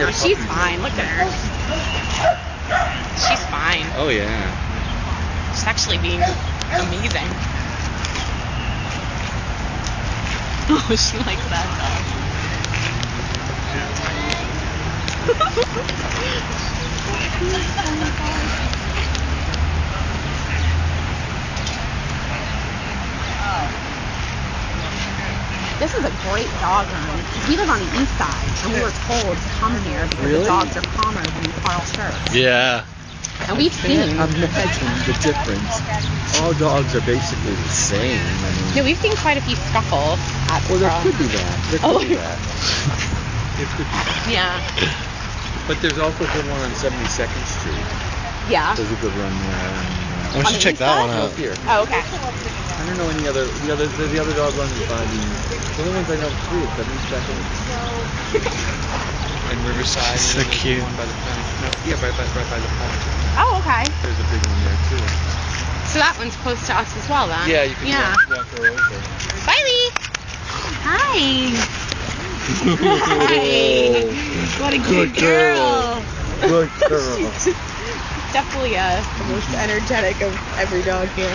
No, she's fine. Look at her. She's fine. Oh yeah. She's actually being amazing. Oh, she likes that This is a great dog run. We live on the east side, and we were told to come here because the dogs are calmer than Carl Schurz. Yeah. And we've seen. Imagine the difference. All dogs are basically the same. I mean, No, we've seen quite a few scuffles at the well, there cross. could be that. There could be that. There could be that. Yeah. But there's also a good one on 72nd Street. Yeah. There's a good one there. Why don't you check that one out? Here. Oh, okay. I don't know any other. The other dog runs by the only ones I know three is 72nd. And Riverside. So cute. One by the fence. No, yeah, right by the pond. Oh, okay. There's a big one there too. So that one's close to us as well, then. Yeah, you can walk her over. Smiley! Hi! Hi! What a good girl! Good girl. Definitely the most energetic of every dog here.